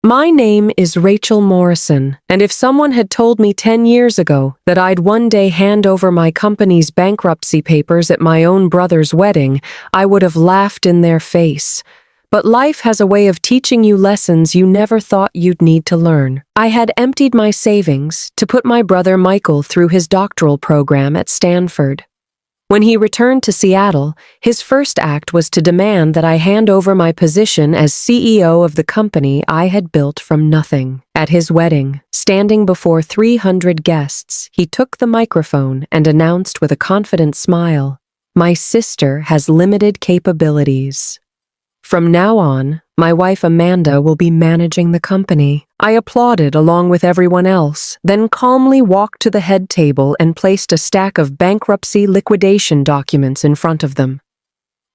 My name is Rachel Morrison, and if someone had told me 10 years ago that I'd one day hand over my company's bankruptcy papers at my own brother's wedding, I would have laughed in their face. But life has a way of teaching you lessons you never thought you'd need to learn. I had emptied my savings to put my brother Michael through his doctoral program at Stanford. When he returned to Seattle, his first act was to demand that I hand over my position as CEO of the company I had built from nothing. At his wedding, standing before 300 guests, he took the microphone and announced with a confident smile, "My sister has limited capabilities. From now on, my wife Amanda will be managing the company." I applauded along with everyone else, then calmly walked to the head table and placed a stack of bankruptcy liquidation documents in front of them.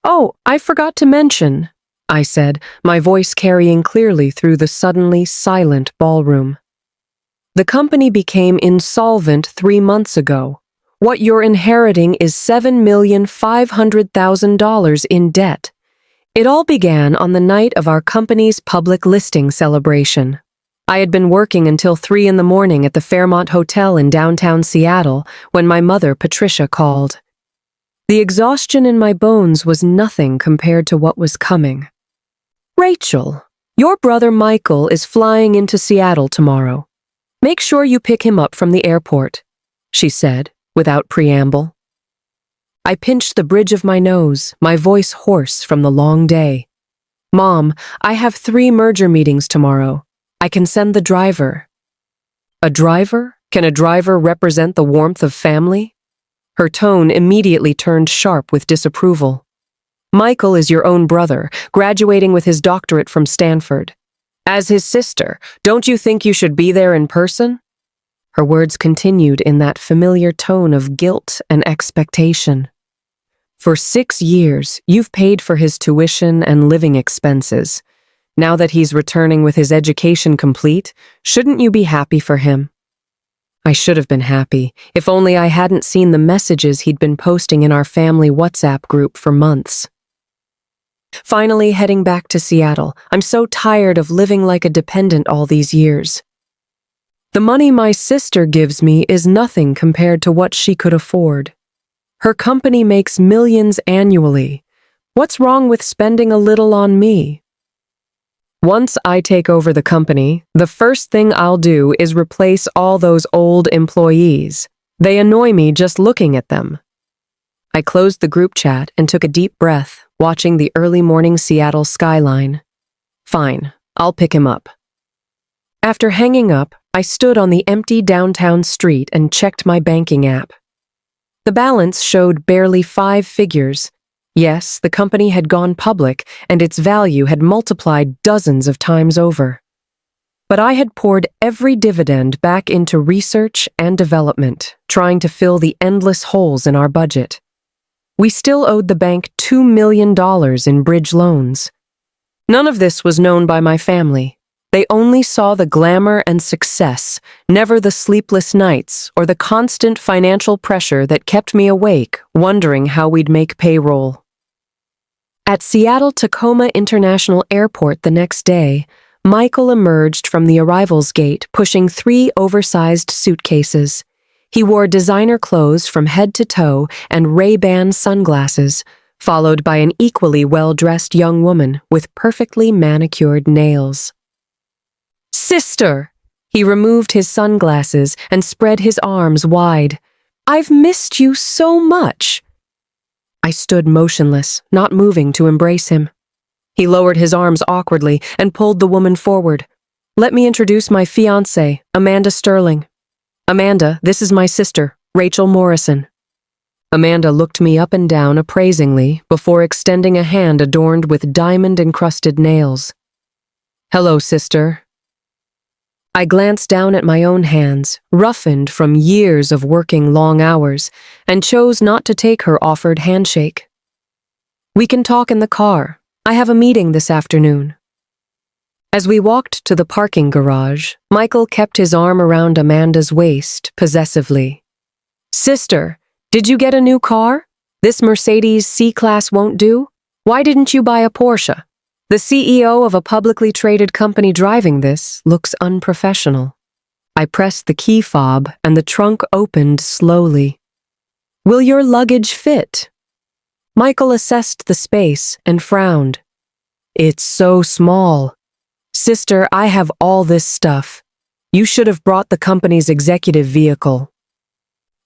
"Oh, I forgot to mention," I said, my voice carrying clearly through the suddenly silent ballroom. "The company became insolvent 3 months ago. What you're inheriting is $7,500,000 in debt. It all began on the night of our company's public listing celebration. I had been working until 3 in the morning at the Fairmont Hotel in downtown Seattle when my mother, Patricia, called. The exhaustion in my bones was nothing compared to what was coming. "Rachel, your brother Michael is flying into Seattle tomorrow. Make sure you pick him up from the airport," she said, without preamble. I pinched the bridge of my nose, my voice hoarse from the long day. "Mom, I have 3 merger meetings tomorrow. I can send the driver." "A driver? Can a driver represent the warmth of family?" Her tone immediately turned sharp with disapproval. "Michael is your own brother, graduating with his doctorate from Stanford. As his sister, don't you think you should be there in person?" Her words continued in that familiar tone of guilt and expectation. "For 6 years, you've paid for his tuition and living expenses. Now that he's returning with his education complete, shouldn't you be happy for him?" I should have been happy, if only I hadn't seen the messages he'd been posting in our family WhatsApp group for months. Finally heading back to Seattle, I'm so tired of living like a dependent all these years. The money my sister gives me is nothing compared to what she could afford. Her company makes millions annually. What's wrong with spending a little on me? Once I take over the company, the first thing I'll do is replace all those old employees. They annoy me just looking at them. I closed the group chat and took a deep breath, watching the early morning Seattle skyline. Fine, I'll pick him up. After hanging up, I stood on the empty downtown street and checked my banking app. The balance showed barely 5 figures. Yes, the company had gone public, and its value had multiplied dozens of times over. But I had poured every dividend back into research and development, trying to fill the endless holes in our budget. We still owed the bank $2 million in bridge loans. None of this was known by my family. They only saw the glamour and success, never the sleepless nights or the constant financial pressure that kept me awake, wondering how we'd make payroll. At Seattle-Tacoma International Airport the next day, Michael emerged from the arrivals gate pushing 3 oversized suitcases. He wore designer clothes from head to toe and Ray-Ban sunglasses, followed by an equally well-dressed young woman with perfectly manicured nails. "Sister!" He removed his sunglasses and spread his arms wide. "I've missed you so much." I stood motionless, not moving to embrace him. He lowered his arms awkwardly and pulled the woman forward. "Let me introduce my fiancée, Amanda Sterling. Amanda, this is my sister, Rachel Morrison." Amanda looked me up and down appraisingly before extending a hand adorned with diamond-encrusted nails. "Hello, sister." I glanced down at my own hands, roughened from years of working long hours, and chose not to take her offered handshake. "We can talk in the car. I have a meeting this afternoon." As we walked to the parking garage, Michael kept his arm around Amanda's waist possessively. "Sister, did you get a new car? This Mercedes C-Class won't do? Why didn't you buy a Porsche? The CEO of a publicly traded company driving this looks unprofessional. I pressed the key fob and the trunk opened slowly. Will your luggage fit? Michael assessed the space and frowned. It's so small. Sister, I have all this stuff. You should have brought the company's executive vehicle.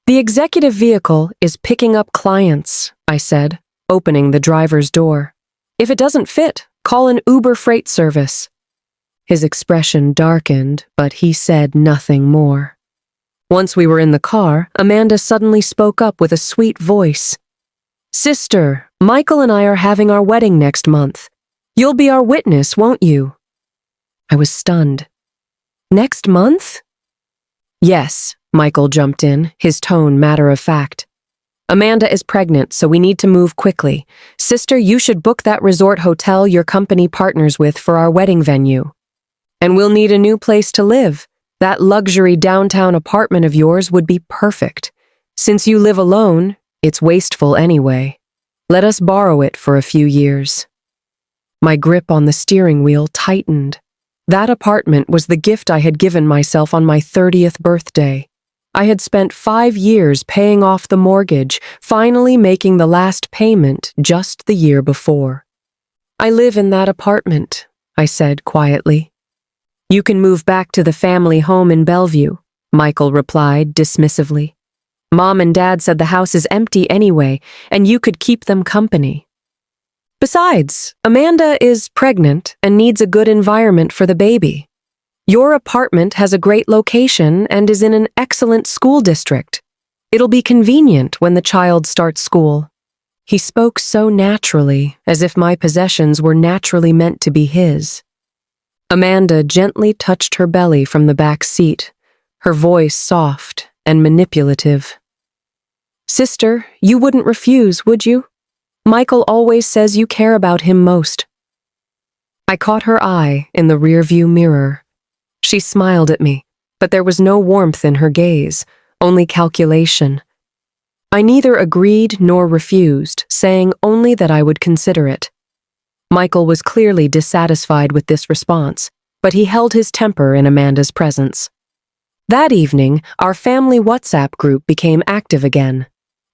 The executive vehicle is picking up clients, I said, opening the driver's door. If it doesn't fit, call an Uber freight service. His expression darkened, but he said nothing more. Once we were in the car, Amanda suddenly spoke up with a sweet voice. Sister, Michael and I are having our wedding next month. You'll be our witness, won't you? I was stunned. Next month? Yes, Michael jumped in, his tone matter of fact. Amanda is pregnant, so we need to move quickly. Sister, you should book that resort hotel your company partners with for our wedding venue. And we'll need a new place to live. That luxury downtown apartment of yours would be perfect. Since you live alone, it's wasteful anyway. Let us borrow it for a few years. My grip on the steering wheel tightened. That apartment was the gift I had given myself on my 30th birthday. I had spent 5 years paying off the mortgage, finally making the last payment just the year before. I live in that apartment, I said quietly. You can move back to the family home in Bellevue, Michael replied dismissively. Mom and Dad said the house is empty anyway, and you could keep them company. Besides, Amanda is pregnant and needs a good environment for the baby. Your apartment has a great location and is in an excellent school district. It'll be convenient when the child starts school. He spoke so naturally, as if my possessions were naturally meant to be his. Amanda gently touched her belly from the back seat, her voice soft and manipulative. Sister, you wouldn't refuse, would you? Michael always says you care about him most. I caught her eye in the rearview mirror. She smiled at me, but there was no warmth in her gaze, only calculation. I neither agreed nor refused, saying only that I would consider it. Michael was clearly dissatisfied with this response, but he held his temper in Amanda's presence. That evening, our family WhatsApp group became active again.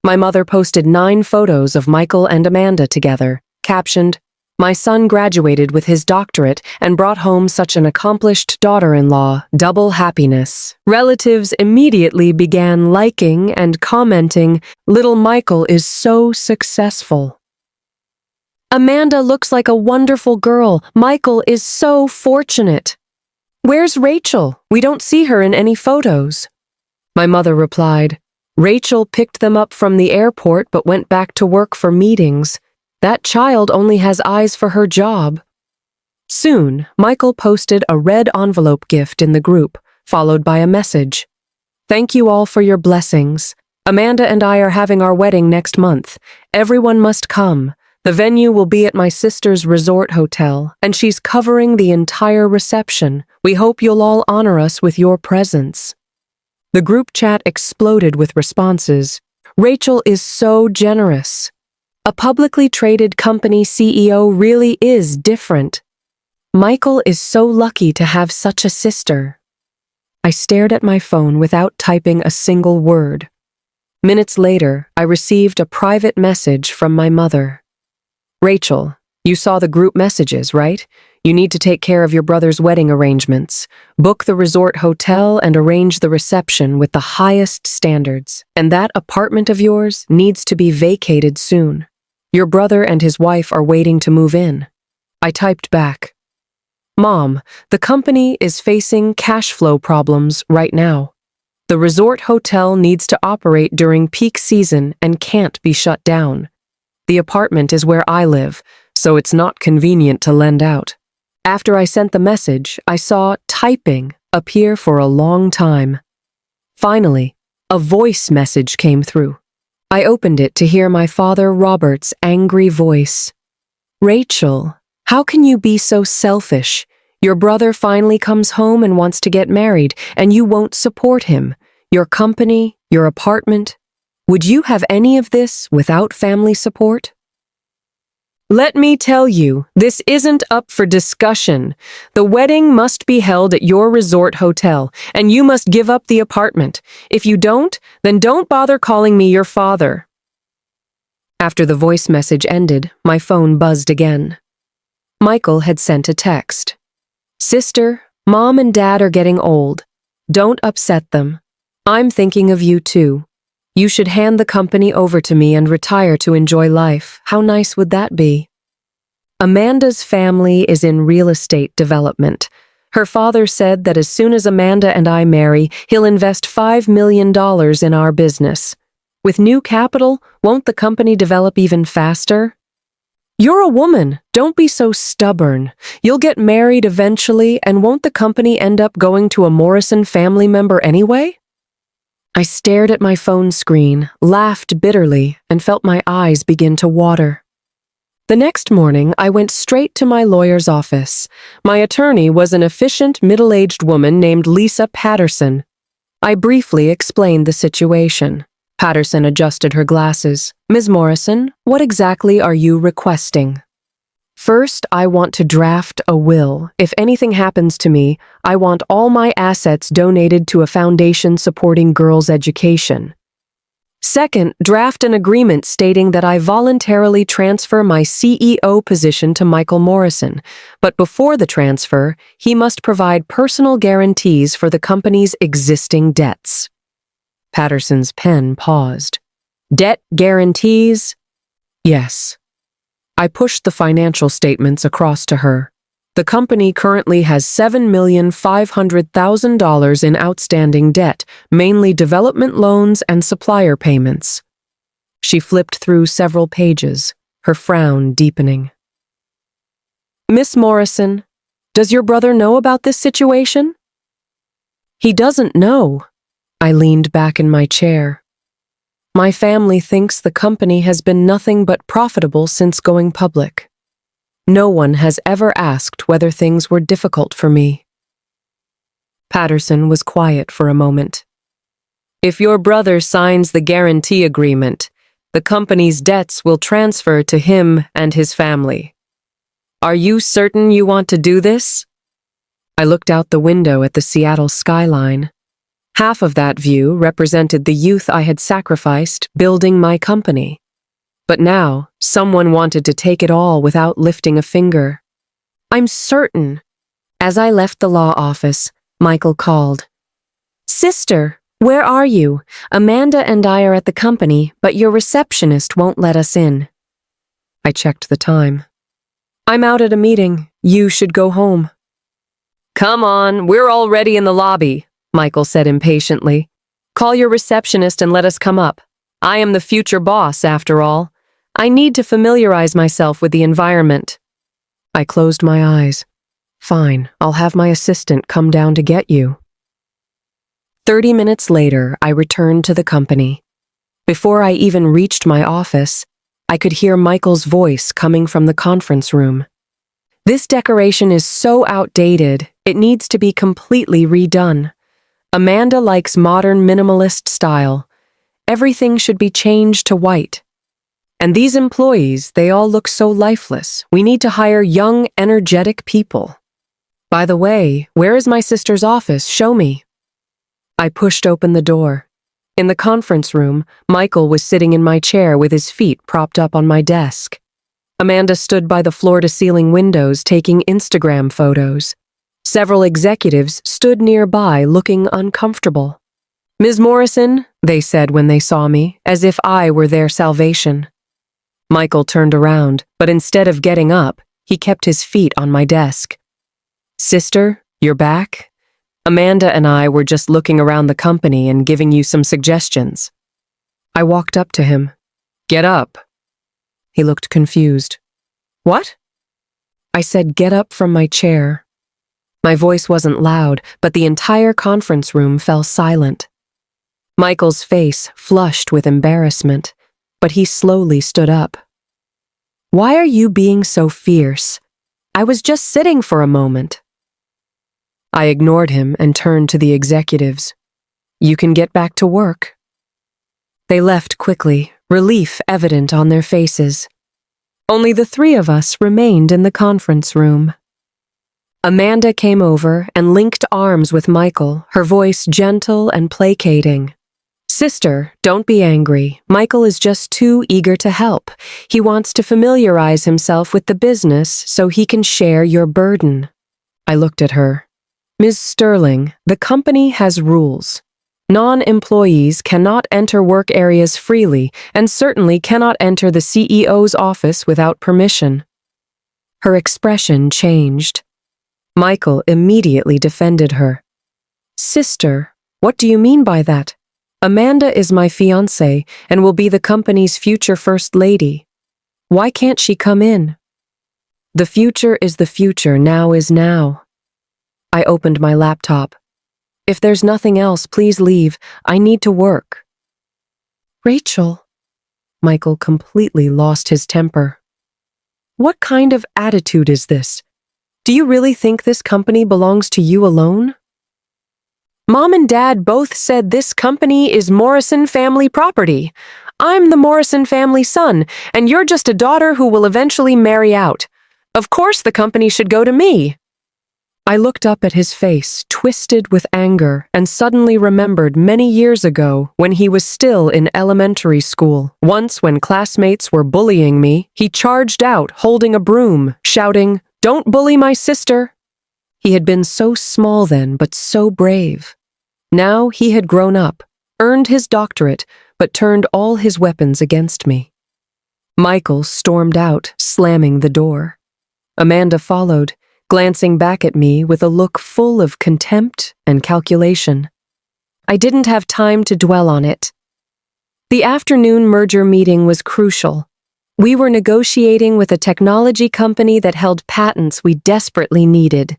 My mother posted 9 photos of Michael and Amanda together, captioned, "My son graduated with his doctorate and brought home such an accomplished daughter-in-law, double happiness." Relatives immediately began liking and commenting, "Little Michael is so successful." "Amanda looks like a wonderful girl. Michael is so fortunate." "Where's Rachel? We don't see her in any photos." My mother replied, "Rachel picked them up from the airport but went back to work for meetings. That child only has eyes for her job." Soon, Michael posted a red envelope gift in the group, followed by a message. "Thank you all for your blessings. Amanda and I are having our wedding next month. Everyone must come. The venue will be at my sister's resort hotel, and she's covering the entire reception. We hope you'll all honor us with your presence." The group chat exploded with responses. "Rachel is so generous. A publicly traded company CEO really is different. Michael is so lucky to have such a sister." I stared at my phone without typing a single word. Minutes later, I received a private message from my mother. "Rachel, you saw the group messages, right? You need to take care of your brother's wedding arrangements. Book the resort hotel and arrange the reception with the highest standards. And that apartment of yours needs to be vacated soon. Your brother and his wife are waiting to move in." I typed back, "Mom, the company is facing cash flow problems right now. The resort hotel needs to operate during peak season and can't be shut down. The apartment is where I live, so it's not convenient to lend out." After I sent the message, I saw typing appear for a long time. Finally, a voice message came through. I opened it to hear my father Robert's angry voice. "Rachel, how can you be so selfish? Your brother finally comes home and wants to get married, and you won't support him. Your company, your apartment. Would you have any of this without family support?" Let me tell you, this isn't up for discussion. The wedding must be held at your resort hotel, and you must give up the apartment. If you don't, then don't bother calling me your father. After the voice message ended, my phone buzzed again. Michael had sent a text. Sister, Mom and Dad are getting old. Don't upset them. I'm thinking of you too. You should hand the company over to me and retire to enjoy life. How nice would that be? Amanda's family is in real estate development. Her father said that as soon as Amanda and I marry, he'll invest $5 million in our business. With new capital, won't the company develop even faster? You're a woman. Don't be so stubborn. You'll get married eventually, and won't the company end up going to a Morrison family member anyway? I stared at my phone screen, laughed bitterly, and felt my eyes begin to water. The next morning, I went straight to my lawyer's office. My attorney was an efficient, middle-aged woman named Lisa Patterson. I briefly explained the situation. Patterson adjusted her glasses. Ms. Morrison, what exactly are you requesting? First, I want to draft a will. If anything happens to me, I want all my assets donated to a foundation supporting girls' education. Second, draft an agreement stating that I voluntarily transfer my CEO position to Michael Morrison, but before the transfer, he must provide personal guarantees for the company's existing debts. Patterson's pen paused. Debt guarantees? Yes. I pushed the financial statements across to her. The company currently has $7,500,000 in outstanding debt, mainly development loans and supplier payments. She flipped through several pages, her frown deepening. Miss Morrison, does your brother know about this situation? He doesn't know. I leaned back in my chair. My family thinks the company has been nothing but profitable since going public. No one has ever asked whether things were difficult for me. Patterson was quiet for a moment. If your brother signs the guarantee agreement, the company's debts will transfer to him and his family. Are you certain you want to do this? I looked out the window at the Seattle skyline. Half of that view represented the youth I had sacrificed building my company. But now, someone wanted to take it all without lifting a finger. I'm certain. As I left the law office, Michael called. Sister, where are you? Amanda and I are at the company, but your receptionist won't let us in. I checked the time. I'm out at a meeting. You should go home. Come on, we're already in the lobby, Michael said impatiently. Call your receptionist and let us come up. I am the future boss, after all. I need to familiarize myself with the environment. I closed my eyes. Fine, I'll have my assistant come down to get you. 30 minutes later, I returned to the company. Before I even reached my office, I could hear Michael's voice coming from the conference room. This decoration is so outdated, it needs to be completely redone. Amanda likes modern minimalist style. Everything should be changed to white. And these employees, they all look so lifeless. We need to hire young, energetic people. By the way, where is my sister's office? Show me. I pushed open the door. In the conference room, Michael was sitting in my chair with his feet propped up on my desk. Amanda stood by the floor-to-ceiling windows taking Instagram photos. Several executives stood nearby looking uncomfortable. Ms. Morrison, they said when they saw me, as if I were their salvation. Michael turned around, but instead of getting up, he kept his feet on my desk. Sister, you're back? Amanda and I were just looking around the company and giving you some suggestions. I walked up to him. Get up. He looked confused. What? I said get up from my chair. My voice wasn't loud, but the entire conference room fell silent. Michael's face flushed with embarrassment, but he slowly stood up. Why are you being so fierce? I was just sitting for a moment. I ignored him and turned to the executives. You can get back to work. They left quickly, relief evident on their faces. Only the three of us remained in the conference room. Amanda came over and linked arms with Michael, her voice gentle and placating. "Sister, don't be angry. Michael is just too eager to help. He wants to familiarize himself with the business so he can share your burden." I looked at her. "Ms. Sterling, the company has rules. Non-employees cannot enter work areas freely and certainly cannot enter the CEO's office without permission." Her expression changed. Michael immediately defended her. "Sister, what do you mean by that? Amanda is my fiancée and will be the company's future first lady. Why can't she come in?" "The future is the future, now is now." I opened my laptop. "If there's nothing else, please leave. I need to work." "Rachel," Michael completely lost his temper. "What kind of attitude is this? Do you really think this company belongs to you alone?" "Mom and Dad both said this company is Morrison family property. I'm the Morrison family son, and you're just a daughter who will eventually marry out. Of course the company should go to me." I looked up at his face, twisted with anger, and suddenly remembered many years ago when he was still in elementary school. Once, when classmates were bullying me, he charged out holding a broom, shouting, "Don't bully my sister." He had been so small then, but so brave. Now he had grown up, earned his doctorate, but turned all his weapons against me. Michael stormed out, slamming the door. Amanda followed, glancing back at me with a look full of contempt and calculation. I didn't have time to dwell on it. The afternoon merger meeting was crucial. We were negotiating with a technology company that held patents we desperately needed.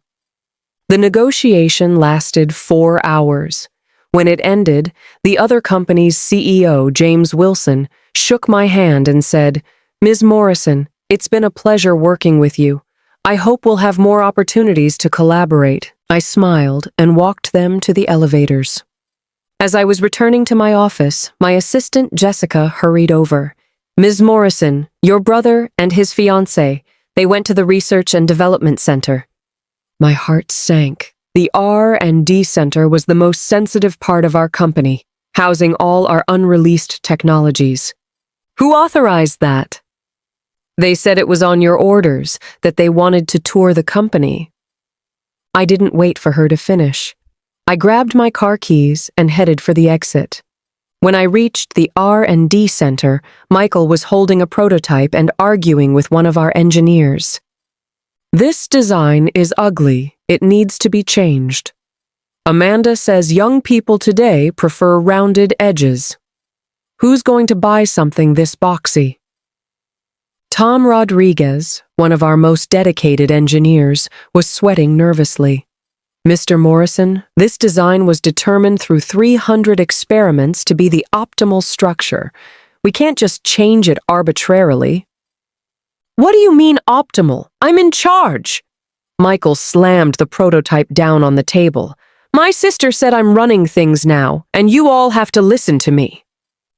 The negotiation lasted 4 hours. When it ended, the other company's CEO, James Wilson, shook my hand and said, "Ms. Morrison, it's been a pleasure working with you. I hope we'll have more opportunities to collaborate." I smiled and walked them to the elevators. As I was returning to my office, my assistant Jessica hurried over. "Ms. Morrison, your brother and his fiancée, they went to the Research and Development Center." My heart sank. The R&D Center was the most sensitive part of our company, housing all our unreleased technologies. "Who authorized that?" "They said it was on your orders, that they wanted to tour the company." I didn't wait for her to finish. I grabbed my car keys and headed for the exit. When I reached the R&D Center, Michael was holding a prototype and arguing with one of our engineers. "This design is ugly. It needs to be changed. Amanda says young people today prefer rounded edges. Who's going to buy something this boxy?" Tom Rodriguez, one of our most dedicated engineers, was sweating nervously. "Mr. Morrison, this design was determined through 300 experiments to be the optimal structure. We can't just change it arbitrarily." "What do you mean optimal? I'm in charge." Michael slammed the prototype down on the table. "My sister said I'm running things now, and you all have to listen to me."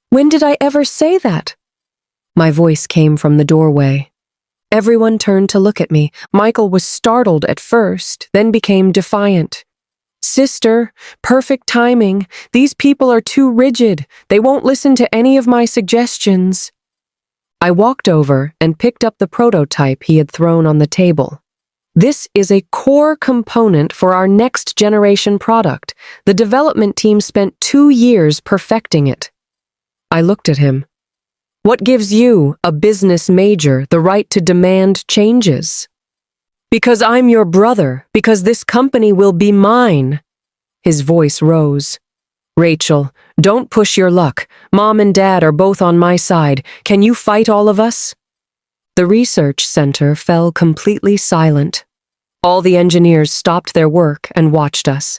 "When did I ever say that?" My voice came from the doorway. Everyone turned to look at me. Michael was startled at first, then became defiant. "Sister, perfect timing. These people are too rigid. They won't listen to any of my suggestions." I walked over and picked up the prototype he had thrown on the table. "This is a core component for our next generation product. The development team spent 2 years perfecting it." I looked at him. "What gives you, a business major, the right to demand changes?" "Because I'm your brother, because this company will be mine." His voice rose. "Rachel, don't push your luck. Mom and Dad are both on my side. Can you fight all of us?" The research center fell completely silent. All the engineers stopped their work and watched us.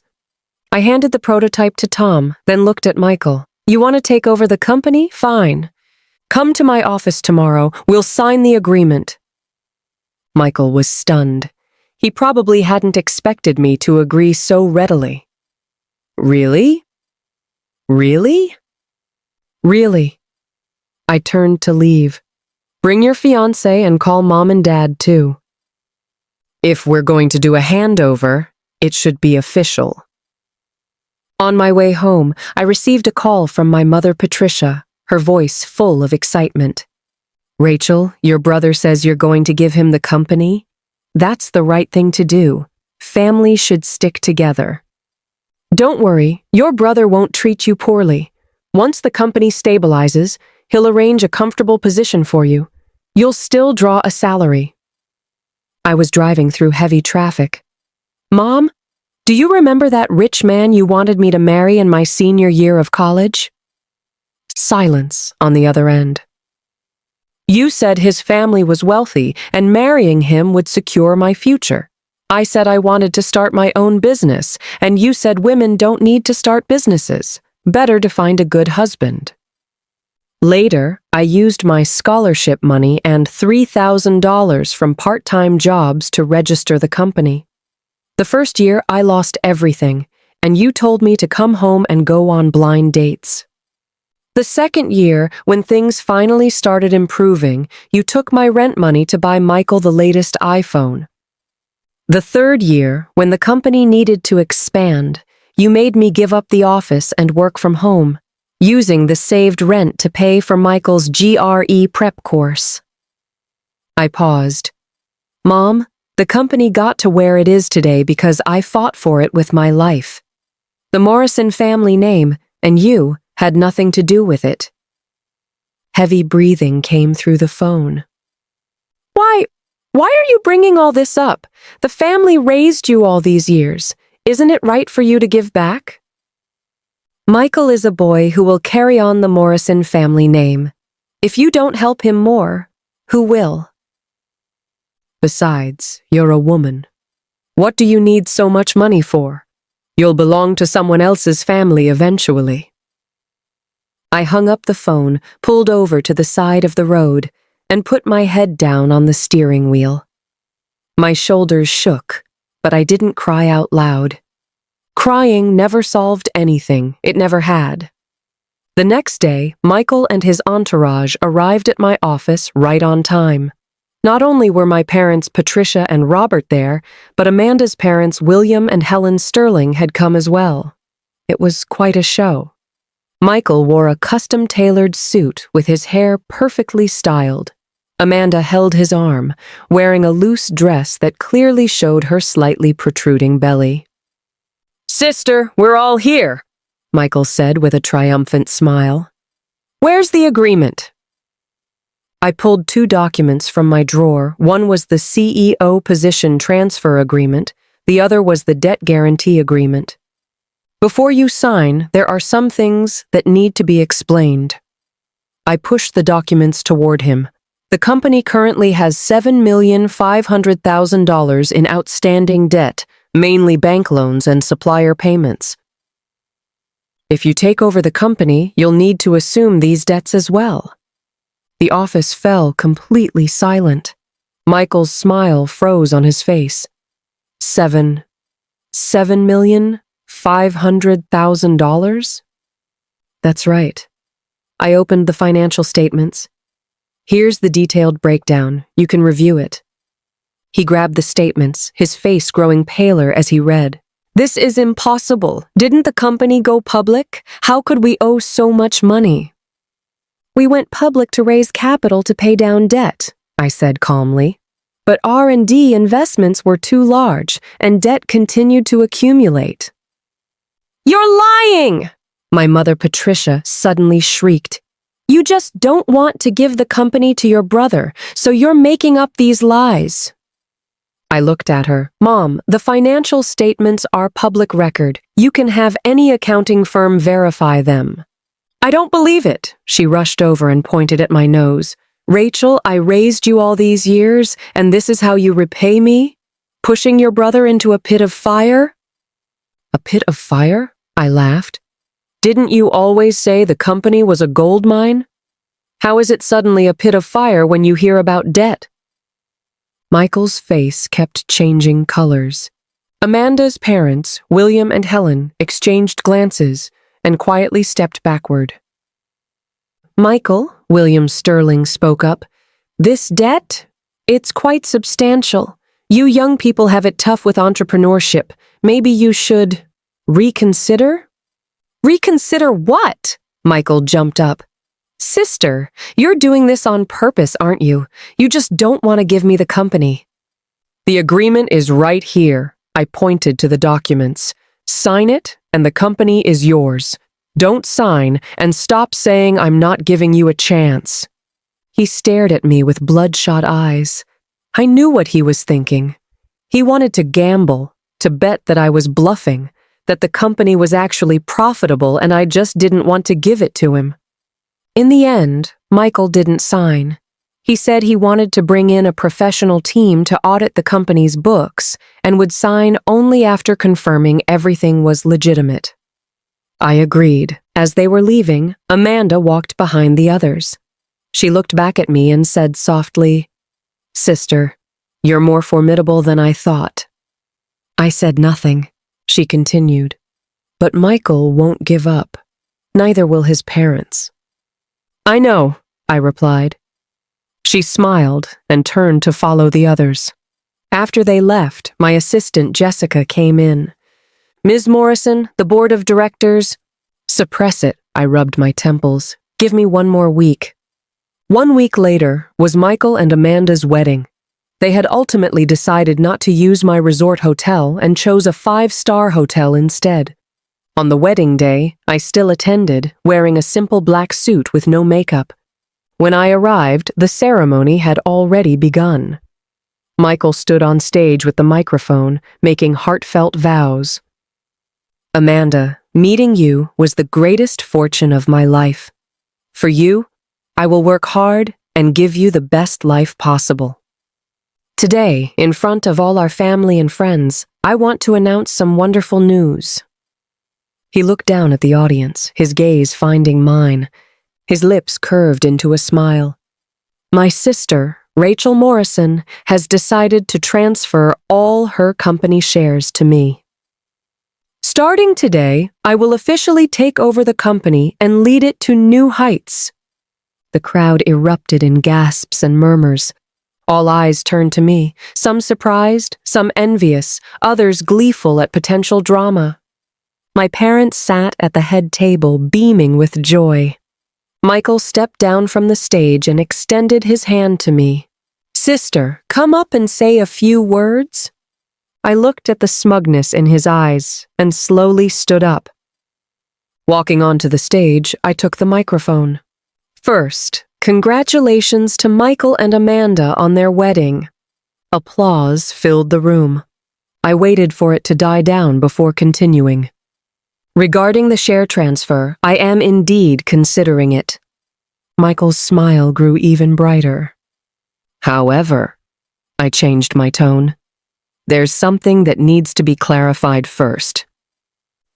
I handed the prototype to Tom, then looked at Michael. "You want to take over the company? Fine. Come to my office tomorrow. We'll sign the agreement." Michael was stunned. He probably hadn't expected me to agree so readily. "Really? Really?" "Really." I turned to leave. Bring your fiancé and call mom and dad too. If we're going to do a handover, it should be official. On my way home, I received a call from my mother Patricia, her voice full of excitement. Rachel, your brother says you're going to give him the company? That's the right thing to do. Families should stick together. Don't worry, your brother won't treat you poorly. Once the company stabilizes, he'll arrange a comfortable position for you. You'll still draw a salary. I was driving through heavy traffic. Mom, do you remember that rich man you wanted me to marry in my senior year of college? Silence on the other end. You said his family was wealthy and marrying him would secure my future. I said I wanted to start my own business, and you said women don't need to start businesses. Better to find a good husband. Later, I used my scholarship money and $3,000 from part-time jobs to register the company. The first year, I lost everything, and you told me to come home and go on blind dates. The second year, when things finally started improving, you took my rent money to buy Michael the latest iPhone. The third year, when the company needed to expand, you made me give up the office and work from home, using the saved rent to pay for Michael's GRE prep course. I paused. Mom, the company got to where it is today because I fought for it with my life. The Morrison family name, and you, had nothing to do with it. Heavy breathing came through the phone. Why are you bringing all this up? The family raised you all these years. Isn't it right for you to give back? Michael is a boy who will carry on the Morrison family name. If you don't help him more, who will? Besides, you're a woman. What do you need so much money for? You'll belong to someone else's family eventually. I hung up the phone, pulled over to the side of the road, and put my head down on the steering wheel. My shoulders shook, but I didn't cry out loud. Crying never solved anything, it never had. The next day, Michael and his entourage arrived at my office right on time. Not only were my parents Patricia and Robert there, but Amanda's parents William and Helen Sterling had come as well. It was quite a show. Michael wore a custom-tailored suit with his hair perfectly styled. Amanda held his arm, wearing a loose dress that clearly showed her slightly protruding belly. "Sister, we're all here," Michael said with a triumphant smile. "Where's the agreement?" I pulled 2 documents from my drawer. One was the CEO position transfer agreement. The other was the debt guarantee agreement. Before you sign, there are some things that need to be explained. I pushed the documents toward him. The company currently has $7,500,000 in outstanding debt, mainly bank loans and supplier payments. If you take over the company, you'll need to assume these debts as well. The office fell completely silent. Michael's smile froze on his face. $7,500,000? That's right. I opened the financial statements. Here's the detailed breakdown. You can review it. He grabbed the statements, his face growing paler as he read. This is impossible. Didn't the company go public? How could we owe so much money? We went public to raise capital to pay down debt, I said calmly. But R&D investments were too large, and debt continued to accumulate. You're lying! My mother Patricia suddenly shrieked. You just don't want to give the company to your brother, so you're making up these lies. I looked at her. Mom, the financial statements are public record. You can have any accounting firm verify them. I don't believe it. She rushed over and pointed at my nose. Rachel, I raised you all these years, and this is how you repay me? Pushing your brother into a pit of fire? A pit of fire? I laughed. Didn't you always say the company was a gold mine? How is it suddenly a pit of fire when you hear about debt? Michael's face kept changing colors. Amanda's parents, William and Helen, exchanged glances and quietly stepped backward. Michael, William Sterling spoke up, This debt? It's quite substantial. You young people have it tough with entrepreneurship. Maybe you should reconsider? Reconsider what? Michael jumped up. Sister, you're doing this on purpose, aren't you? You just don't want to give me the company. The agreement is right here. I pointed to the documents. Sign it, and the company is yours. Don't sign, and stop saying I'm not giving you a chance. He stared at me with bloodshot eyes. I knew what he was thinking. He wanted to gamble, to bet that I was bluffing, that the company was actually profitable and I just didn't want to give it to him. In the end, Michael didn't sign. He said he wanted to bring in a professional team to audit the company's books and would sign only after confirming everything was legitimate. I agreed. As they were leaving, Amanda walked behind the others. She looked back at me and said softly, Sister, you're more formidable than I thought. I said nothing. She continued, but Michael won't give up. Neither will his parents. I know, I replied. She smiled and turned to follow the others. After they left, my assistant Jessica came in. Ms. Morrison, the board of directors. Suppress it, I rubbed my temples. Give me 1 more week. 1 week later was Michael and Amanda's wedding. They had ultimately decided not to use my resort hotel and chose a 5-star hotel instead. On the wedding day, I still attended, wearing a simple black suit with no makeup. When I arrived, the ceremony had already begun. Michael stood on stage with the microphone, making heartfelt vows. Amanda, meeting you was the greatest fortune of my life. For you, I will work hard and give you the best life possible. Today, in front of all our family and friends, I want to announce some wonderful news. He looked down at the audience, his gaze finding mine. His lips curved into a smile. My sister, Rachel Morrison, has decided to transfer all her company shares to me. Starting today, I will officially take over the company and lead it to new heights. The crowd erupted in gasps and murmurs. All eyes turned to me, some surprised, some envious, others gleeful at potential drama. My parents sat at the head table, beaming with joy. Michael stepped down from the stage and extended his hand to me. Sister, come up and say a few words. I looked at the smugness in his eyes and slowly stood up. Walking onto the stage, I took the microphone. First, congratulations to Michael and Amanda on their wedding. Applause filled the room. I waited for it to die down before continuing. Regarding the share transfer, I am indeed considering it. Michael's smile grew even brighter. However, I changed my tone. There's something that needs to be clarified first.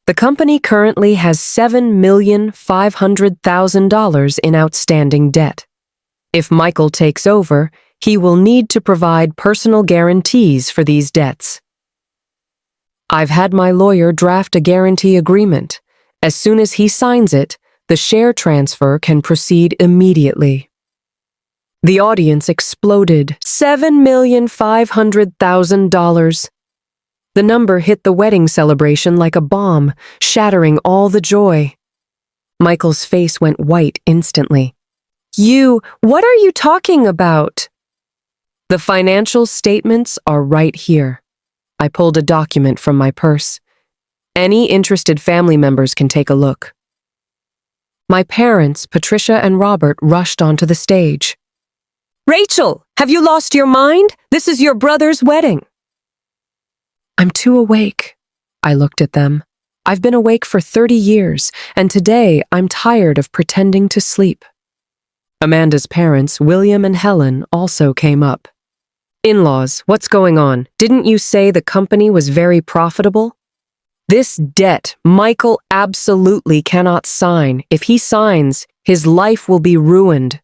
The company currently has $7,500,000 in outstanding debt. If Michael takes over, he will need to provide personal guarantees for these debts. I've had my lawyer draft a guarantee agreement. As soon as he signs it, the share transfer can proceed immediately. The audience exploded. $7,500,000. The number hit the wedding celebration like a bomb, shattering all the joy. Michael's face went white instantly. What are you talking about? The financial statements are right here. I pulled a document from my purse. Any interested family members can take a look. My parents, Patricia and Robert, rushed onto the stage. Rachel, have you lost your mind? This is your brother's wedding. I'm too awake. I looked at them. I've been awake for 30 years, and today I'm tired of pretending to sleep. Amanda's parents, William and Helen, also came up. In-laws, what's going on? Didn't you say the company was very profitable? This debt, Michael absolutely cannot sign. If he signs, his life will be ruined.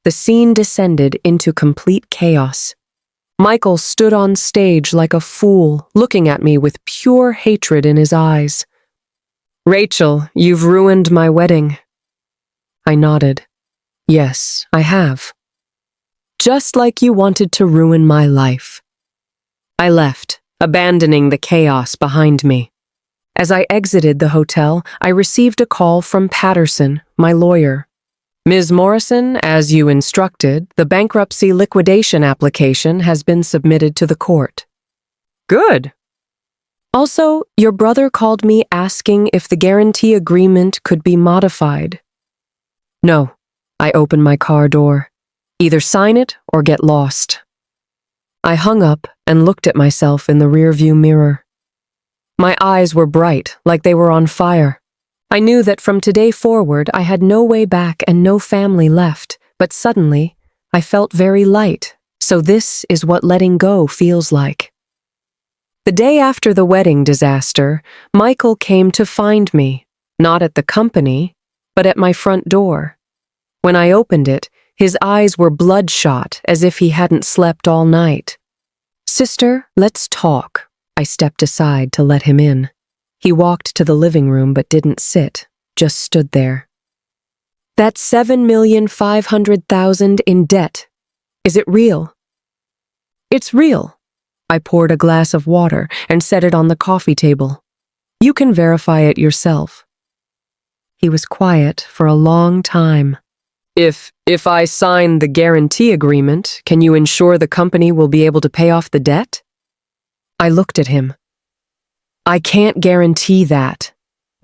The scene descended into complete chaos. Michael stood on stage like a fool, looking at me with pure hatred in his eyes. Rachel, you've ruined my wedding. I nodded. Yes, I have. just like you wanted to ruin my life." I left, abandoning the chaos behind me. As I exited the hotel, I received a call from Patterson, my lawyer. "Ms. Morrison, as you instructed, the bankruptcy liquidation application has been submitted to the court." "Good." "Also, your brother called me asking if the guarantee agreement could be modified." "No." I opened my car door. "Either sign it or get lost." I hung up and looked at myself in the rearview mirror. My eyes were bright, like they were on fire. I knew that from today forward I had no way back and no family left, but suddenly I felt very light. So this is what letting go feels like. The day after the wedding disaster, Michael came to find me, not at the company, but at my front door. When I opened it, his eyes were bloodshot, as if he hadn't slept all night. "Sister, let's talk." I stepped aside to let him in. He walked to the living room but didn't sit, just stood there. "That's $7,500,000 in debt. Is it real?" "It's real." I poured a glass of water and set it on the coffee table. "You can verify it yourself." He was quiet for a long time. If I sign the guarantee agreement, can you ensure the company will be able to pay off the debt?" I looked at him. "I can't guarantee that.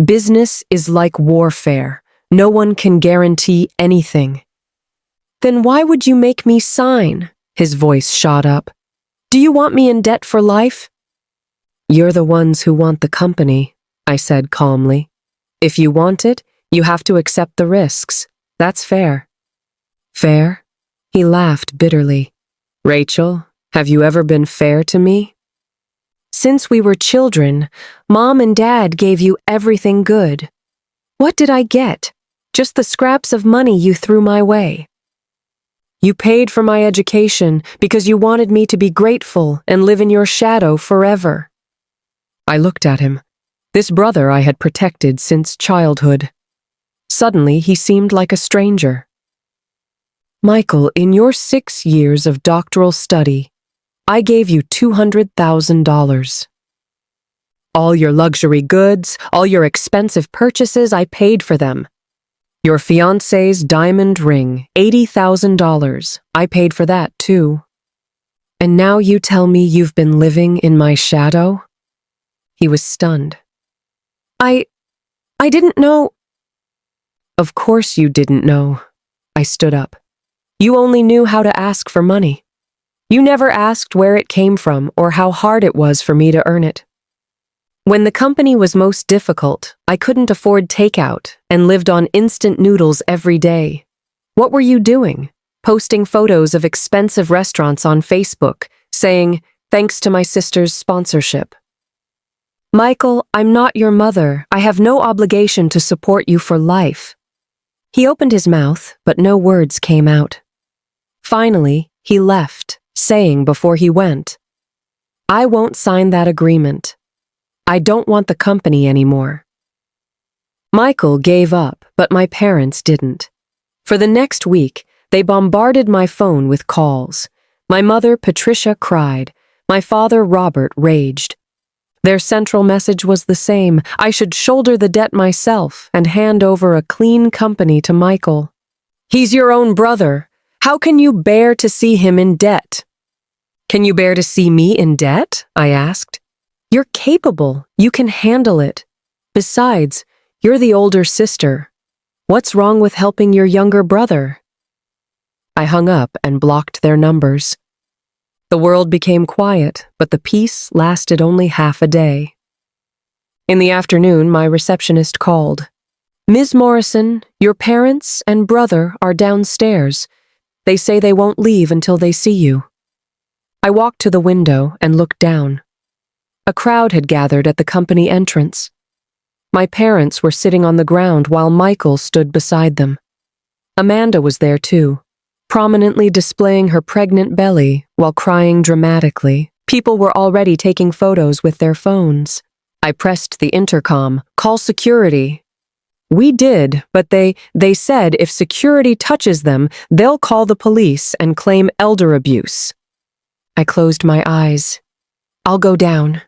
Business is like warfare. No one can guarantee anything." "Then why would you make me sign?" His voice shot up. "Do you want me in debt for life?" "You're the ones who want the company," I said calmly. "If you want it, you have to accept the risks. That's fair." "Fair?" He laughed bitterly. "Rachel, have you ever been fair to me?" "Since we were children, Mom and Dad gave you everything good. What did I get? Just the scraps of money you threw my way." "You paid for my education because you wanted me to be grateful and live in your shadow forever." I looked at him. This brother I had protected since childhood. Suddenly, he seemed like a stranger. "Michael, in your 6 years of doctoral study, I gave you $200,000. All your luxury goods, all your expensive purchases, I paid for them. Your fiancé's diamond ring, $80,000. I paid for that, too. And now you tell me you've been living in my shadow?" He was stunned. I didn't know." "Of course you didn't know." I stood up. "You only knew how to ask for money. You never asked where it came from or how hard it was for me to earn it. When the company was most difficult, I couldn't afford takeout and lived on instant noodles every day. What were you doing? Posting photos of expensive restaurants on Facebook, saying, 'Thanks to my sister's sponsorship.' Michael, I'm not your mother. I have no obligation to support you for life." He opened his mouth, but no words came out. Finally, he left, saying before he went, "I won't sign that agreement. I don't want the company anymore." Michael gave up, but my parents didn't. For the next week, they bombarded my phone with calls. My mother, Patricia, cried. My father, Robert, raged. Their central message was the same: I should shoulder the debt myself and hand over a clean company to Michael. "He's your own brother. How can you bear to see him in debt?" "Can you bear to see me in debt?" I asked. "You're capable. You can handle it. Besides, you're the older sister. What's wrong with helping your younger brother?" I hung up and blocked their numbers. The world became quiet, but the peace lasted only half a day. In the afternoon, my receptionist called. "Ms. Morrison, your parents and brother are downstairs. They say they won't leave until they see you." I walked to the window and looked down. A crowd had gathered at the company entrance. My parents were sitting on the ground while Michael stood beside them. Amanda was there too, prominently displaying her pregnant belly while crying dramatically. People were already taking photos with their phones. I pressed the intercom, "Call security." We did, but they said if security touches them, they'll call the police and claim elder abuse. I closed my eyes. I'll go down.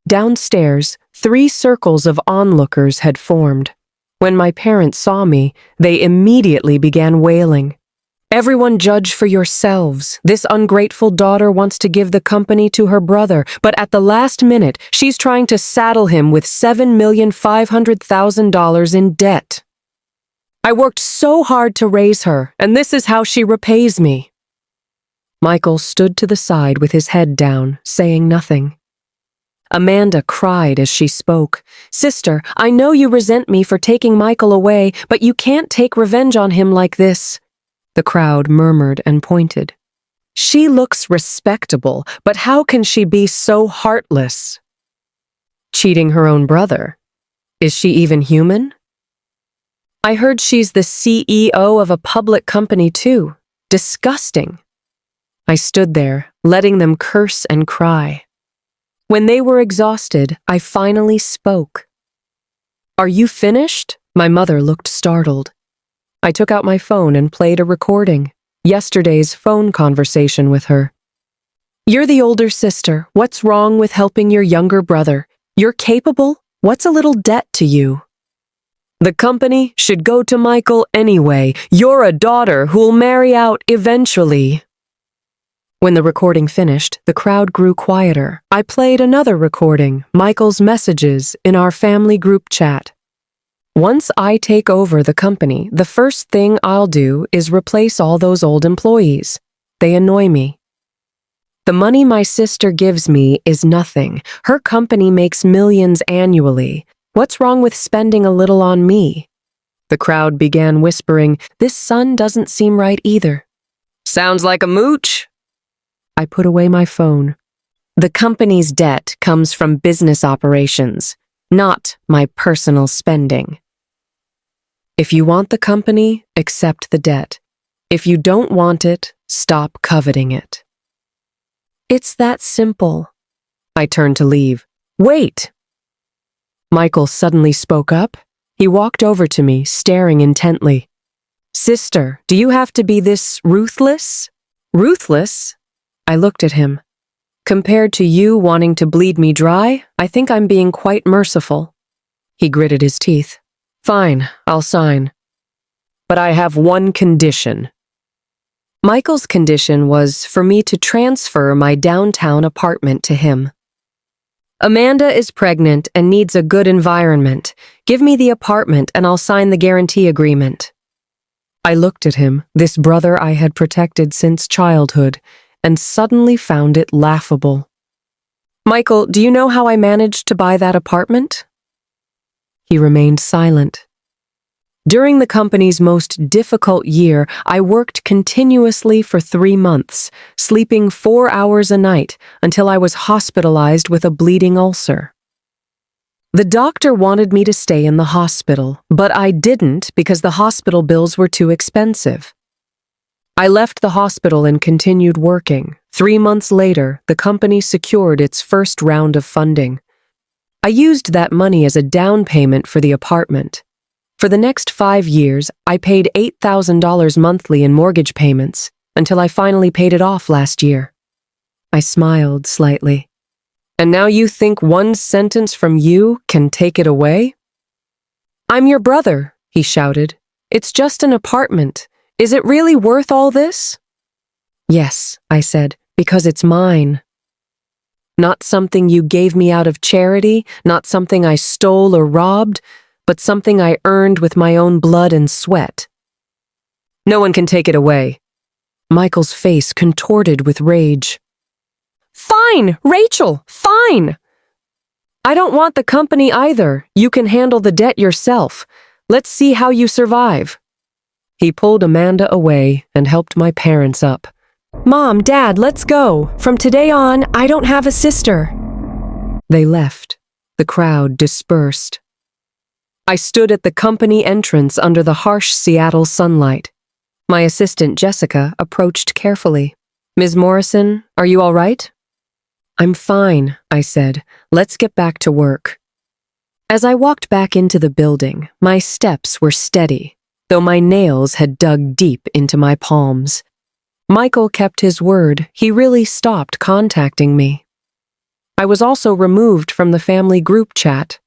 Downstairs, 3 circles of onlookers had formed. When my parents saw me, they immediately began wailing. Everyone judge for yourselves. This ungrateful daughter wants to give the company to her brother, but at the last minute, she's trying to saddle him with $7,500,000 in debt. I worked so hard to raise her, and this is how she repays me. Michael stood to the side with his head down, saying nothing. Amanda cried as she spoke. "Sister, I know you resent me for taking Michael away, but you can't take revenge on him like this." The crowd murmured and pointed. "She looks respectable, but how can she be so heartless?" Cheating her own brother? Is she even human? I heard she's the CEO of a public company too. Disgusting. I stood there, letting them curse and cry. When they were exhausted, I finally spoke. "Are you finished?" My mother looked startled. I took out my phone and played a recording, yesterday's phone conversation with her. "You're the older sister. What's wrong with helping your younger brother? You're capable. What's a little debt to you? The company should go to Michael anyway. You're a daughter who'll marry out eventually." When the recording finished, the crowd grew quieter. I played another recording, Michael's messages, in our family group chat. "Once I take over the company, the first thing I'll do is replace all those old employees. They annoy me. The money my sister gives me is nothing. Her company makes millions annually. What's wrong with spending a little on me?" The crowd began whispering, "This son doesn't seem right either." "Sounds like a mooch." I put away my phone. The company's debt comes from business operations, not my personal spending. If you want the company, accept the debt. If you don't want it, stop coveting it. It's that simple. I turned to leave. "Wait!" Michael suddenly spoke up. He walked over to me, staring intently. "Sister, do you have to be this ruthless?" "Ruthless?" I looked at him. "Compared to you wanting to bleed me dry, I think I'm being quite merciful." He gritted his teeth. "Fine, I'll sign. But I have one condition." Michael's condition was for me to transfer my downtown apartment to him. "Amanda is pregnant and needs a good environment. Give me the apartment and I'll sign the guarantee agreement." I looked at him, this brother I had protected since childhood, and suddenly found it laughable. "Michael, do you know how I managed to buy that apartment?" He remained silent. During the company's most difficult year, I worked continuously for 3 months, sleeping 4 hours a night until I was hospitalized with a bleeding ulcer. The doctor wanted me to stay in the hospital, but I didn't because the hospital bills were too expensive. I left the hospital and continued working. 3 months later, the company secured its first round of funding. I used that money as a down payment for the apartment. For the next 5 years, I paid $8,000 monthly in mortgage payments until I finally paid it off last year. I smiled slightly. "And now you think one sentence from you can take it away?" "I'm your brother," he shouted. "It's just an apartment. Is it really worth all this?" "Yes," I said, "because it's mine. Not something you gave me out of charity, not something I stole or robbed, but something I earned with my own blood and sweat." "No one can take it away." Michael's face contorted with rage. "Fine, Rachel, fine! I don't want the company either. You can handle the debt yourself. Let's see how you survive." He pulled Amanda away and helped my parents up. "Mom, Dad, let's go. From today on, I don't have a sister." They left. The crowd dispersed. I stood at the company entrance under the harsh Seattle sunlight. My assistant, Jessica, approached carefully. "Ms. Morrison, are you all right?" "I'm fine," I said. "Let's get back to work." As I walked back into the building, my steps were steady, though my nails had dug deep into my palms. Michael kept his word. He really stopped contacting me. I was also removed from the family group chat.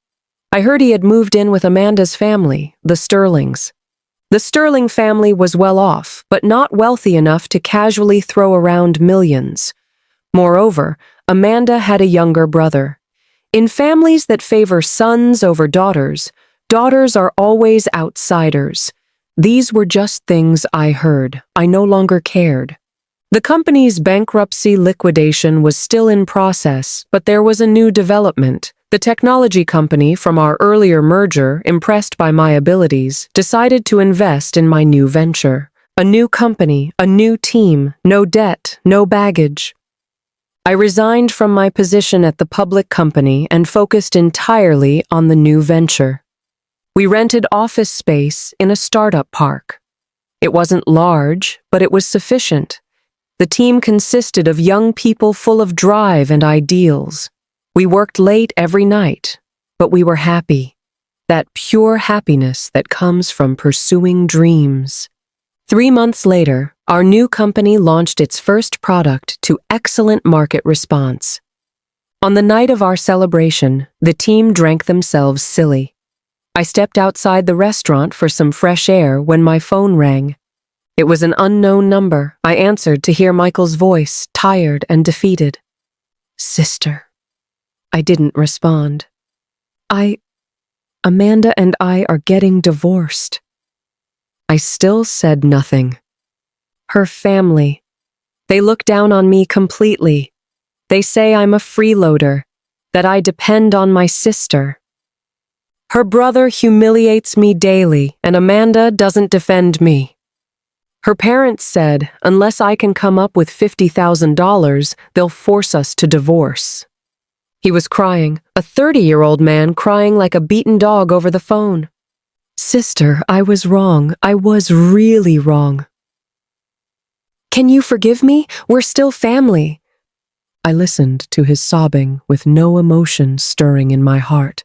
I heard he had moved in with Amanda's family, the Sterlings. The Sterling family was well off, but not wealthy enough to casually throw around millions. Moreover, Amanda had a younger brother. In families that favor sons over daughters, daughters are always outsiders. These were just things I heard. I no longer cared. The company's bankruptcy liquidation was still in process, but there was a new development. The technology company from our earlier merger, impressed by my abilities, decided to invest in my new venture. A new company, a new team, no debt, no baggage. I resigned from my position at the public company and focused entirely on the new venture. We rented office space in a startup park. It wasn't large, but it was sufficient. The team consisted of young people full of drive and ideals. We worked late every night, but we were happy. That pure happiness that comes from pursuing dreams. 3 months later, our new company launched its first product to excellent market response. On the night of our celebration, the team drank themselves silly. I stepped outside the restaurant for some fresh air when my phone rang. It was an unknown number. I answered to hear Michael's voice, tired and defeated. "Sister." I didn't respond. Amanda and I are getting divorced." I still said nothing. Her family. They look down on me completely. They say I'm a freeloader, that I depend on my sister. Her brother humiliates me daily, and Amanda doesn't defend me. Her parents said, unless I can come up with $50,000, they'll force us to divorce. He was crying, a 30-year-old man crying like a beaten dog over the phone. "Sister, I was wrong. I was really wrong. Can you forgive me? We're still family." I listened to his sobbing with no emotion stirring in my heart.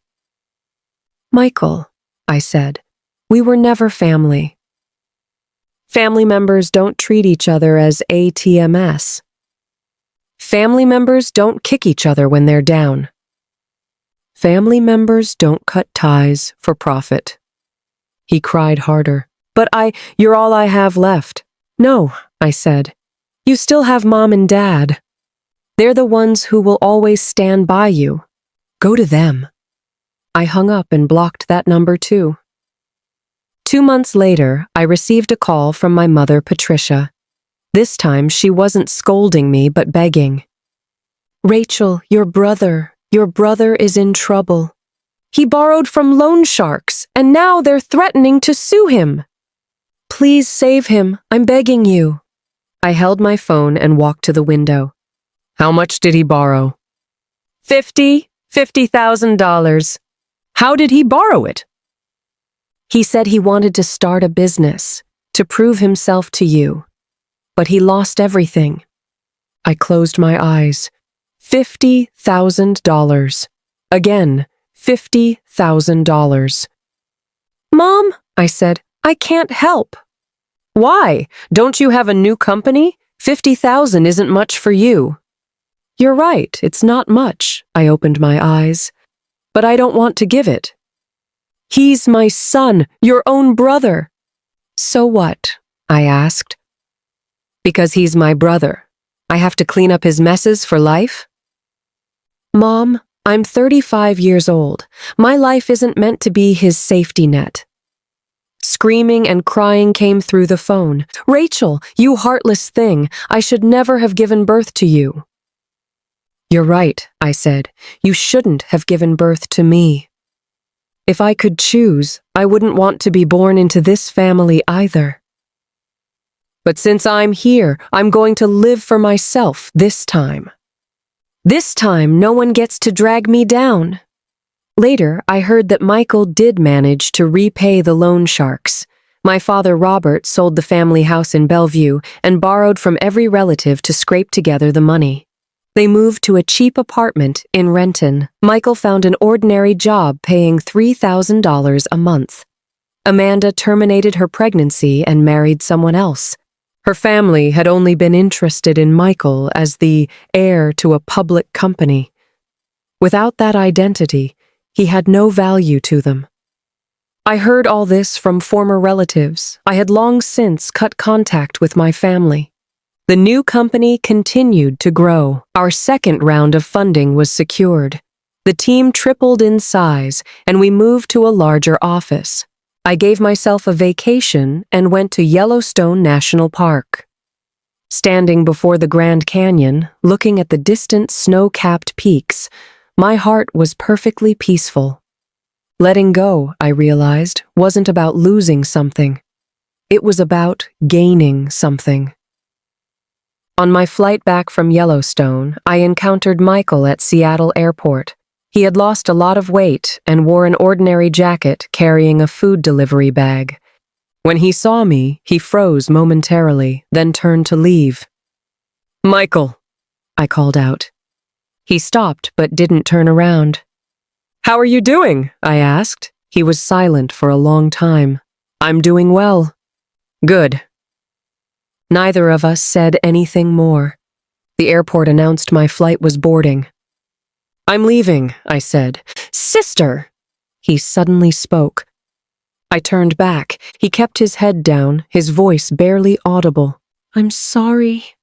"Michael," I said, "we were never family. Family members don't treat each other as ATMs. Family members don't kick each other when they're down. Family members don't cut ties for profit." He cried harder. "But you're all I have left." "No," I said. "You still have Mom and Dad. They're the ones who will always stand by you. Go to them." I hung up and blocked that number too. 2 months later, I received a call from my mother, Patricia. This time, she wasn't scolding me, but begging. "Rachel, your brother is in trouble. He borrowed from loan sharks, and now they're threatening to sue him. Please save him, I'm begging you." I held my phone and walked to the window. "How much did he borrow?" $50,000. "How did he borrow it?" "He said he wanted to start a business, to prove himself to you. But he lost everything." I closed my eyes. $50,000. Again, $50,000. "Mom," I said, "I can't help." "Why? Don't you have a new company? 50,000 isn't much for you." "You're right, it's not much." I opened my eyes. "But I don't want to give it." "He's my son, your own brother." "So what?" I asked. "Because he's my brother. I have to clean up his messes for life?" "Mom, I'm 35 years old. My life isn't meant to be his safety net." Screaming and crying came through the phone. "Rachel, you heartless thing, I should never have given birth to you." "You're right," I said. "You shouldn't have given birth to me. If I could choose, I wouldn't want to be born into this family either. But since I'm here, I'm going to live for myself this time. This time, no one gets to drag me down." Later, I heard that Michael did manage to repay the loan sharks. My father, Robert, sold the family house in Bellevue and borrowed from every relative to scrape together the money. They moved to a cheap apartment in Renton. Michael found an ordinary job paying $3,000 a month. Amanda terminated her pregnancy and married someone else. Her family had only been interested in Michael as the heir to a public company. Without that identity, he had no value to them. I heard all this from former relatives. I had long since cut contact with my family. The new company continued to grow. Our second round of funding was secured. The team tripled in size, and we moved to a larger office. I gave myself a vacation and went to Yellowstone National Park. Standing before the Grand Canyon, looking at the distant snow-capped peaks, my heart was perfectly peaceful. Letting go, I realized, wasn't about losing something. It was about gaining something. On my flight back from Yellowstone, I encountered Michael at Seattle Airport. He had lost a lot of weight and wore an ordinary jacket carrying a food delivery bag. When he saw me, he froze momentarily, then turned to leave. "Michael," I called out. He stopped but didn't turn around. "How are you doing?" I asked. He was silent for a long time. "I'm doing well." "Good." Neither of us said anything more. The airport announced my flight was boarding. "I'm leaving," I said. "Sister!" He suddenly spoke. I turned back. He kept his head down, his voice barely audible. "I'm sorry."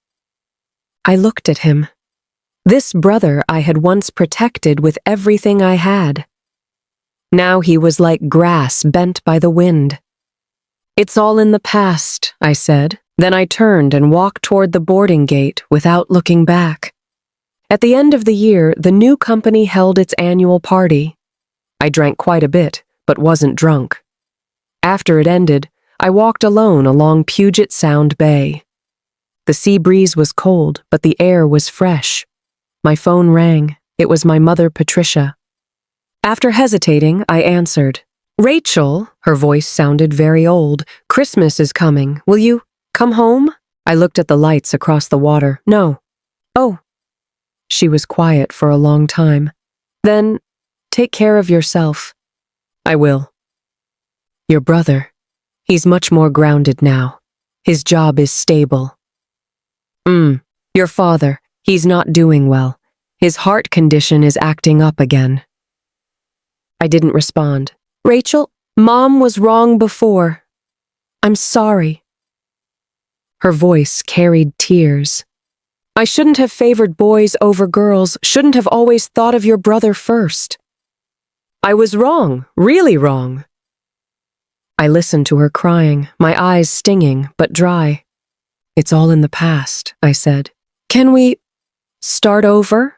I looked at him. This brother I had once protected with everything I had. Now he was like grass bent by the wind. "It's all in the past," I said. Then I turned and walked toward the boarding gate without looking back. At the end of the year, the new company held its annual party. I drank quite a bit, but wasn't drunk. After it ended, I walked alone along Puget Sound Bay. The sea breeze was cold, but the air was fresh. My phone rang. It was my mother, Patricia. After hesitating, I answered. "Rachel," her voice sounded very old, "Christmas is coming. Will you come home?" I looked at the lights across the water. "No." "Oh." She was quiet for a long time. "Then, take care of yourself." "I will." "Your brother. He's much more grounded now. His job is stable." Your father. He's not doing well. His heart condition is acting up again." I didn't respond. "Rachel, Mom was wrong before. I'm sorry." Her voice carried tears. "I shouldn't have favored boys over girls, shouldn't have always thought of your brother first. I was wrong, really wrong." I listened to her crying, my eyes stinging, but dry. "It's all in the past," I said. "Can we start over?"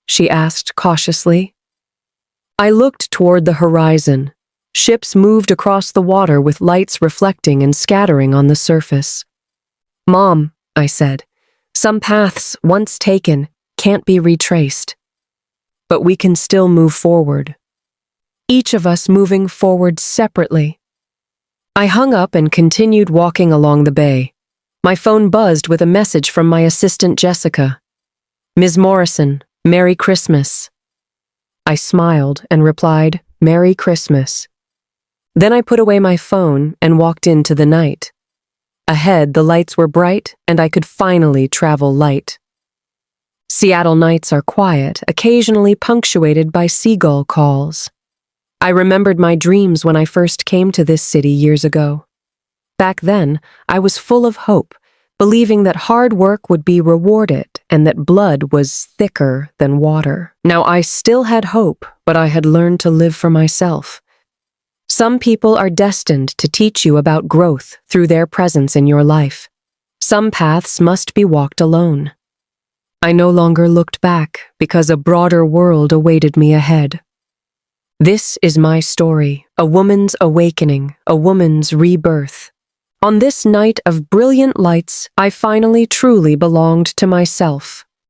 she asked cautiously. I looked toward the horizon. Ships moved across the water with lights reflecting and scattering on the surface. "Mom," I said, "some paths, once taken, can't be retraced. But we can still move forward. Each of us moving forward separately." I hung up and continued walking along the bay. My phone buzzed with a message from my assistant Jessica. "Ms. Morrison, Merry Christmas." I smiled and replied, "Merry Christmas." Then I put away my phone and walked into the night. Ahead, the lights were bright, and I could finally travel light. Seattle nights are quiet, occasionally punctuated by seagull calls. I remembered my dreams when I first came to this city years ago. Back then, I was full of hope, believing that hard work would be rewarded and that blood was thicker than water. Now I still had hope, but I had learned to live for myself. Some people are destined to teach you about growth through their presence in your life. Some paths must be walked alone. I no longer looked back because a broader world awaited me ahead. This is my story, a woman's awakening, a woman's rebirth. On this night of brilliant lights, I finally truly belonged to myself.